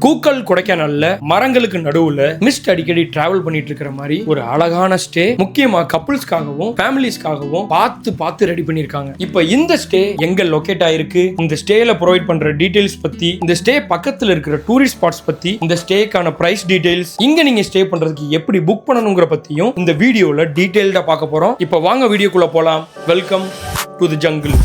Coucal கொடைக்கானல்ல மரங்களுக்கு நடுவுல மிஸ்ட் அடிக்கடி டிராவல் பண்ணிட்டு இருக்கிற மாதிரி ஒரு அழகான ஸ்டே, முக்கியமா கப்புள்ஸ்க்காகவும் ஃபேமிலிஸ்க்காகவும் பார்த்து ரெடி பண்ணிருக்காங்க. இப்ப இந்த ஸ்டே எங்க லொகேட் ஆயிருக்கு, இந்த ஸ்டேல ப்ரொவைட் பண்ற டீடைல்ஸ் பத்தி, இந்த ஸ்டே பக்கத்துல இருக்கிற டூரிஸ்ட் ஸ்பாட்ஸ் பத்தி, இந்த ஸ்டேக்கான பிரைஸ் டீடைல்ஸ், இங்க நீங்க ஸ்டே பண்றதுக்கு எப்படி புக் பண்ணணுங்கிற பத்தியும் இந்த வீடியோல டீடைல்டா பார்க்க போறோம். இப்ப வாங்க வீடியோக்குள்ள போலாம். Welcome to the jungle.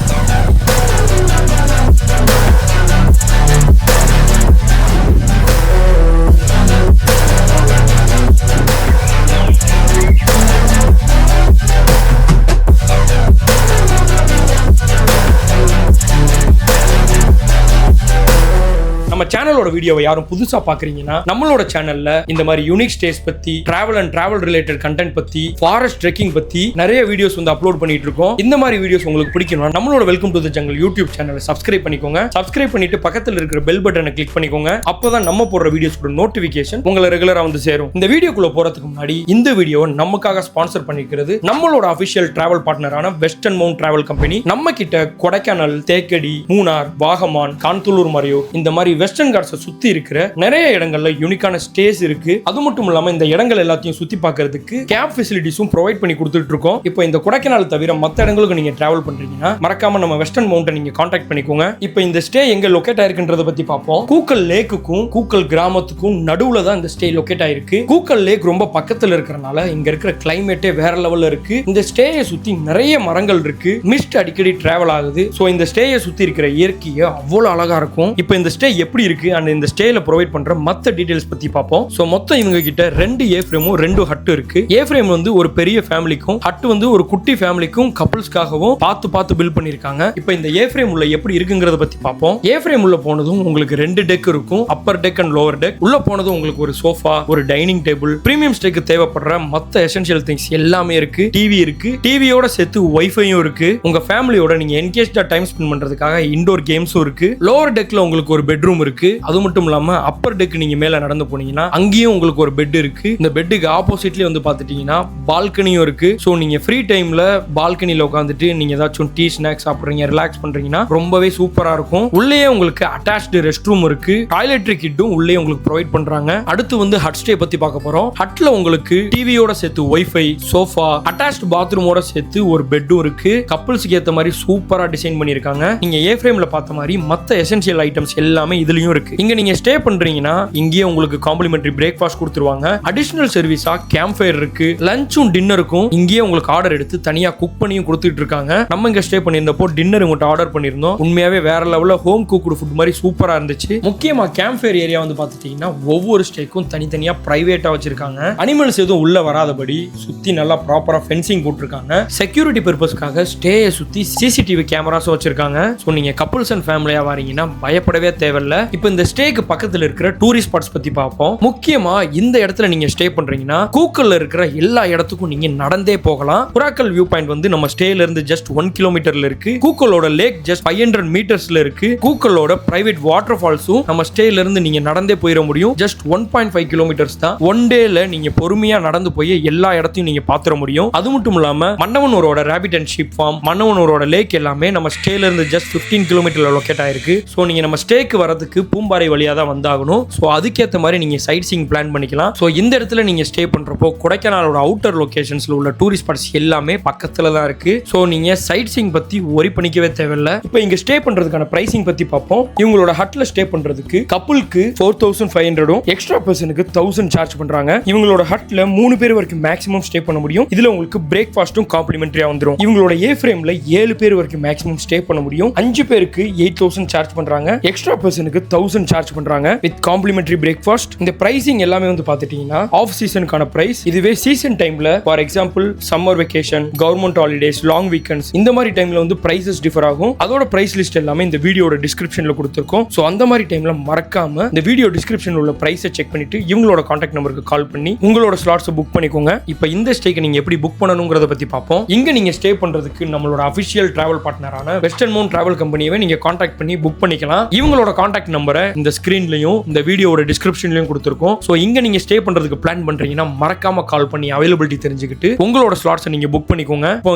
நம்ம சேனலோட வீடியோவை யாரும் புதுசா பாக்குறீங்கன்னா நம்மளோட சேனல்ல இந்த மாதிரி யூனிக் ஸ்டேஸ் பத்தி, travel and travel related content பத்தி, ஃபாரஸ்ட் ட்ரெக்கிங் பத்தி நிறைய வீடியோஸ் வந்து அப்லோட் பண்ணிட்டு இருக்கோம். இந்த மாதிரி வீடியோஸ் உங்களுக்கு பிடிக்கணும்னா நம்மளோட welcome to the jungle YouTube சேனலை சப்ஸ்கிரைப் பண்ணிக்கோங்க. சப்ஸ்கிரைப் பண்ணிட்டு பக்கத்துல இருக்கிற பெல் பட்டனை கிளிக் பண்ணிக்கோங்க. அப்பதான் நம்ம போடுற வீடியோஸோட நோட்டிபிகேஷன் உங்களை ரெகுலரா வந்து சேரும். இந்த வீடியோக்குள்ள போறதுக்கு முன்னாடி இந்த வீடியோவை நமக்காக ஸ்பான்சர் பண்ணிக்கிறது நம்மளோட அபிஷியல் டிராவல் பார்ட்னரான வெஸ்டர்ன் மவுண்ட் டிராவல் கம்பெனி. நம்ம கிட்ட கொடைக்கானல், தேக்கடி, மூணார், வாகமான், காந்தலூர் மறையூர் இந்த மாதிரி வெஸ்டர்ன் காட்ஸை சுத்தி இருக்கிற நிறைய இடங்கள்ல யூனிக்கான ஸ்டேஸ் இருக்கு. அது மட்டும் இல்லாம இந்த இடங்கள் எல்லாத்தையும் சுத்தி பார்க்கிறதுக்கு கேப் ஃபெசிலிட்டிஸும் ப்ரொவைட் பண்ணி கொடுத்துட்டு இருக்கோம். இப்போ இந்த கொடைக்கானல் தவிர மற்ற இடங்களுக்கு நீங்க டிராவல் பண்றீங்கன்னா மறக்காம நம்ம வெஸ்டர்ன் மவுண்டை நீங்க கான்டாக்ட் பண்ணிக்கோங்க. இப்போ இந்த ஸ்டே எங்க லொகேட் ஆயிருக்குன்றத பத்தி பார்ப்போம். கூக்கல் லேக்குக்கும் கூக்கல் கிராமத்துக்கும் நடுவுல தான் இந்த ஸ்டே லொகேட் ஆயிருக்கு. கூக்கல் லேக் ரொம்ப பக்கத்துல இருக்கறனால இங்க இருக்கிற கிளைமேட்டே வேற லெவல்ல இருக்கு. இந்த ஸ்டேயை சுத்தி நிறைய மரங்கள் இருக்கு. மிஸ்ட் அடிக்கடி டிராவல் ஆகுது. சோ இந்த ஸ்டேயை சுத்தி இருக்கிற இயற்கையை அவ்வளவு அழகா இருக்கும். இப்போ இந்த ஸ்டே எப்படி இருக்கு அண்ட் இந்த ஸ்டேல ப்ரொவைட் பண்ற மத்த டீடைல்ஸ் பத்தி பாப்போம். சோ மொத்தம் இவங்க கிட்ட 2 ஏ ஃப்ரேமும் 2 ஹட் இருக்கு. ஏ ஃப்ரேம் வந்து ஒரு பெரிய ஃபேமிலிக்கும், ஹட் வந்து ஒரு குட்டி ஃபேமிலிக்கும் கப்புள்ஸ்க்காகவும் பார்த்து பில்ட் பண்ணிருக்காங்க. இப்போ இந்த ஏ ஃப்ரேம் உள்ள எப்படி இருக்குங்கறத பத்தி பாப்போம். ஏ ஃப்ரேம் உள்ள போனதும் உங்களுக்கு 2 டெக் இருக்கும். Appar tech and lower tech. உள்ள போனதும் உங்களுக்கு ஒரு சோஃபா, ஒரு டைனிங் டேபிள், பிரீமியம் ஸ்டேக்கு தேவைப்படுற மத்த எசென்ஷியல் திங்ஸ் எல்லாமே இருக்கு. டிவி இருக்கு. டிவியோட சேர்த்து வைஃபையும் இருக்கு. உங்க ஃபேமிலியோட நீங்க என்கேஜ்டா டைம் ஸ்பெண்ட் பண்றதுக்காக இன்டோர் கேம்ஸும் இருக்கு. லோவர் டெக்ல உங்களுக்கு ஒரு பெட்ரூம் இருக்கு. அது மட்டும் இல்லாம அப்பர் டெக் நீங்க மேல நடந்து போனீங்கன்னா அங்கேயும் உங்களுக்கு ஒரு பெட் இருக்கு. இந்த பெட்டுக்கு ஆப்போசிட்லயே வந்து பாத்துட்டீங்கன்னா பால்கனியும் இருக்கு. சோ நீங்க ஃப்ரீ டைம்ல பால்கனில உட்காந்துட்டு நீங்க ஏதாச்சும் டீ ஸ்நாக்ஸ் சாப்பிடுறீங்க, ரிலாக்ஸ் பண்றீங்கன்னா ரொம்பவே சூப்பரா இருக்கும். உள்ளேயே உங்களுக்கு அட்டாச்டு ரெஸ்ட் ரூம் இருக்கு. டாய்லெட்ரி கிட்டும் உள்ளே உங்களுக்கு ப்ரொவைட் பண்றாங்க. அடுத்து வந்து ஹட் ஸ்டே பத்தி பார்க்க போறோம். ஹட்ல உங்களுக்கு டிவியோட சேர்த்து வைஃபை, சோஃபா, அட்டாச்டு பாத்ரூமோட சேர்த்து ஒரு பெட்டும் இருக்கு. கப்புள்ஸ்க்கு ஏத்த மாதிரி சூப்பரா டிசைன் பண்ணிருக்காங்க. நீங்க ஏ ஃப்ரேம்ல பார்த்த மாதிரி மத்த எசென்ஷியல் ஐட்டம்ஸ் எல்லாமே இதுலயும் இருக்கு. இங்க நீங்க ஸ்டே பண்றீங்கன்னா இங்கேயே உங்களுக்கு காம்ப்ளிமெண்டரி பிரேக்ஃபாஸ்ட் கொடுத்துருவாங்க. அடிஷனல் சர்வீஸா கேம்ப் ஃபயர் இருக்கு. லஞ்சும் டின்னருக்கும் இங்கேயே உங்களுக்கு ஆர்டர் எடுத்து தனியா குக் பண்ணியும் கொடுத்துட்டு இருக்காங்க. நம்ம இங்க ஸ்டே பண்ணியிருந்தப்போ டின்னர் உங்கள்கிட்ட ஆர்டர் பண்ணியிருந்தோம். உண்மையாவே வேற லெவல்ல ஹோம் குக்டு ஃபுட் மாதிரி சூப்பரா இருந்துச்சு. முக்கியமா கேம்ப் ஃபயர் ஏரியா வந்து பாத்துட்டீங்கன்னா ஒவ்வொரு ஸ்டேக்கும் தனித்தனியா பிரைவேட்டா வச்சிருக்காங்க. அனிமல்ஸ் எதுவும் உள்ள வராதபடி சுத்தி நல்லா ப்ராப்பரா ஃபென்சிங் போட்டிருக்காங்க. செக்யூரிட்டி பர்பஸ்க்காக ஸ்டேயை சுத்தி சிசிடிவி கேமராஸும் வச்சிருக்காங்க. ஸோ நீங்க கப்புள்ஸ் அண்ட் ஃபேமிலியா வரீங்கன்னா பயப்படவே தேவையில்ல. இப்போ இந்த ஸ்டேக்கு பக்கத்துல இருக்கிற டூரிஸ்ட் ஸ்பாட்ஸ் பத்தி பார்ப்போம். முக்கியமா இந்த இடத்துல நீங்க ஸ்டே பண்றீங்கன்னா கூக்கல்ல இருக்கிற எல்லா இடத்துக்கும் நீங்க நடந்தே போகலாம். புறாக்கல் வியூ பாயிண்ட் வந்து நம்ம ஸ்டேல இருந்து ஜஸ்ட் 1 கிலோமீட்டர்ல இருக்கு. கூக்கலோட லேக் ஜஸ்ட் 500 மீட்டர்ஸ்ல இருக்கு. கூக்கலோட பிரைவேட் வாட்டர் ஃபால்ஸும் நம்ம ஸ்டேல இருந்து நீங்க நடந்தே போயிட முடியும். ஜஸ்ட் 1.5 கிலோமீட்டர்ஸ் தான். ஒன் டேல நீங்க பொறுமையா நடந்து போய் எல்லா இடத்தையும் நீங்க பாத்துற முடியும். அது மட்டும் இல்லாம மன்னவனூரோட ராபிட் அண்ட் ஷீப் ஃபார்ம், மன்னவனூரோட லேக் எல்லாமே நம்ம ஸ்டேல இருந்து ஜஸ்ட் 15 கிலோமீட்டர்ல லொகேட் ஆயிருக்கு. சோ நீங்க நம்ம ஸ்டேக்கு வரதுக்கு பூம்பாறை வழியா தான் வந்தாகணும். ஸோ அதுக்கேற்ற மாதிரி நீங்க சைட் சீயிங் பிளான் பண்ணிக்கலாம். ஸோ இந்த இடத்துல நீங்க ஸ்டே பண்றப்போ கொடைக்கானலோட அவுட்டர் லொகேஷன்ஸ்ல உள்ள டூரிஸ்ட் ஸ்பாட்ஸ் எல்லாமே பக்கத்துல தான் இருக்கு. ஸோ நீங்க சைட் சீயிங் பத்தி ஒரி பண்ணிக்கவே தேவையில்லை. இப்போ இங்க ஸ்டே பண்றதுக்கான பிரைசிங் பத்தி பார்ப்போம். இவங்களோட ஹட்ல ஸ்டே பண்றதுக்கு கப்புளுக்கு 4500 எக்ஸ்ட்ரா பர்சனுக்கு 1000 சார்ஜ் பண்றாங்க. இவங்களோட ஹட்ல 3 பேர் வரைக்கும் மேக்ஸிமம் ஸ்டே பண்ண முடியும். இதுல உங்களுக்கு பிரேக்ஃபாஸ்டும் காம்ப்ளிமெண்டரியா வந்துடும். இவங்களோட ஏ ஃப்ரேம்ல 7 பேர் வரைக்கும் மேக்ஸிமம் ஸ்டே பண்ண முடியும். 5 பேருக்கு 8000 சார்ஜ் பண்றாங்க. எக்ஸ்ட்ரா பர்சனுக்கு 1000 1000 சார்ஜ் பண்றாங்க வித் காம்ப்ளிமெண்டரி பிரேக்ஃபாஸ்ட். இந்த பிரைசிங் எல்லாமே வந்து பாத்துட்டீங்கன்னா ஆஃப் சீசனுக்கான பிரைஸ். இதுவே சீசன் டைம்ல for example summer vacation, government holidays, long weekends இந்த மாதிரி டைம்ல வந்து பிரைசஸ் டிஃபர் ஆகும். அதோட பிரைஸ் லிஸ்ட் எல்லாமே இந்த வீடியோட டிஸ்கிரிப்ஷன்ல கொடுத்திருக்கோம். சோ அந்த மாதிரி டைம்ல மறக்காம இந்த வீடியோ டிஸ்கிரிப்ஷன்ல உள்ள பிரைஸை செக் பண்ணிட்டு இவங்களோட கான்டாக்ட் நம்பருக்கு கால் பண்ணி உங்களோட ஸ்லாட்ஸை புக் பண்ணிக்கோங்க. இப்போ இந்த ஸ்டேக்கு நீங்க எப்படி புக் பண்ணணும்ங்கறத பத்தி பார்ப்போம். இங்க நீங்க ஸ்டே பண்றதுக்கு நம்மளோட அபிஷியல் டிராவல் பார்ட்னரான வெஸ்டர்ன் மவுண்ட் டிராவல் கம்பெனியை நீங்க கான்டாக்ட் பண்ணி புக் பண்ணிக்கலாம். இவங்களோட கான்டாக்ட் நம்பரை இந்த ஸ்கிரீன்லயும் இந்த வீடியோட டிஸ்கிரிப்ஷன்லயும் கொடுத்திருக்கோம். சோ இங்க நீங்க ஸ்டே பண்றதுக்கு பிளான் பண்றீங்கன்னா மறக்காம கால் பண்ணி அவைலபிலிட்டி தெரிஞ்சுக்கிட்டு உங்களோட ஸ்லாட்ஸை நீங்க புக் பண்ணிக்கோங்க. இப்போ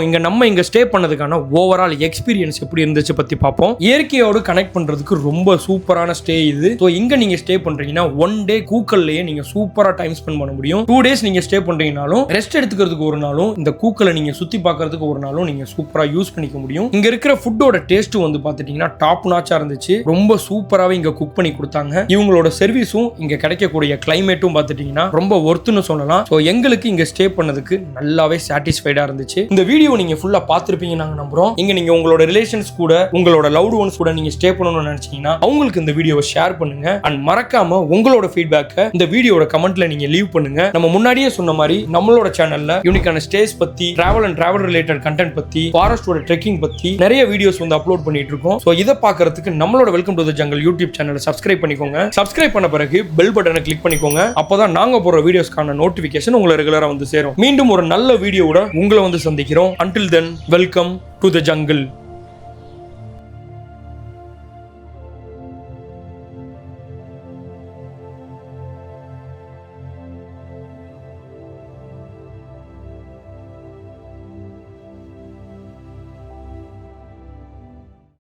இங்க ஸ்டே பண்ணதுக்கான ஓவரால் எக்ஸ்பீரியன்ஸ் எப்படி இருந்துச்சு பத்தி பார்ப்போம். இயற்கையோடு கனெக்ட் பண்றதுக்கு ரொம்ப சூப்பரான ஸ்டே இது. சோ இங்க நீங்க ஸ்டே பண்றீங்கன்னா 1 டே கூக்கல்லையே நீங்க சூப்பரா டைம் ஸ்பெண்ட் பண்ண முடியும். 2 டேஸ் நீங்க ஸ்டே பண்றீங்கனாலும் ரெஸ்ட் எடுத்துக்கிறதுக்கு ஒரு நாளும் இந்த கூக்கலை நீங்க சுத்தி பார்க்கிறதுக்கு ஒரு நாளும் நீங்க சூப்பரா யூஸ் பண்ணிக்க முடியும். இங்க இருக்கிற ஃபுட்டோட டேஸ்ட் வந்து பாத்துட்டீங்கன்னா டாப் நாச்சா இருந்துச்சு. ரொம்ப சூப்பராவே இங்க குக் பண்ணி கொடுத்தாங்க. இவங்களோட சர்வீஸும் இங்க கிடைக்கக்கூடிய கிளைமேட்டும் பாத்துட்டீங்கன்னா ரொம்ப ஒர்த்துன்னு சொல்லலாம். சோ எங்களுக்கு இங்க ஸ்டே பண்ணதுக்கு நல்லாவே சாட்டிஸ்ஃபைடா இருந்துச்சு. இந்த வீடியோ நீங்க ஃபுல்லா பார்த்திருப்பீங்க நாங்க நம்புறோம். இங்க நீங்க உங்களோட ரிலேஷன்ஸ் கூட உங்களோட லவ்டு ஒன்ஸ் கூட நீங்க ஸ்டே பண்ணணும்னு நினைச்சீங்கன்னா அவங்களுக்கு இந்த வீடியோவை ஷேர் பண்ணுங்க. அண்ட் மறக்காம உங்களோட ஃபீட்பேக்கை இந்த வீடியோட கமெண்ட்ல நீங்க லீவ் பண்ணுங்க. நம்ம முன்னாடியே சொன்ன மாதிரி நம்மளோட சேனல்ல யூனிக்கான ஸ்டேஸ் பத்தி, travel and travel related content பத்தி, ஃபாரஸ்டோட ட்ரெக்கிங் பத்தி நிறைய வீடியோஸ் வந்து அப்லோட் பண்ணிட்டு இருக்கோம். சோ இத பார்க்கிறதுக்கு நம்மளோட welcome to the jungle YouTube சேனலை சப்ஸ்கிரைப் பண்ணிக்கோங்க. சப்ஸ்கிரைப் பண்ண பிறகு பெல் பட்டனை கிளிக் பண்ணிக்கோங்க. அப்பதான் நாங்க போற வீடியோஸ்க்கான நோட்டிபிகேஷன் உங்களை ரெகுலரா வந்து சேரும். மீண்டும் ஒரு நல்ல வீடியோவோட உங்களை வந்து சந்திக்கிறோம். Until then, welcome to the jungle.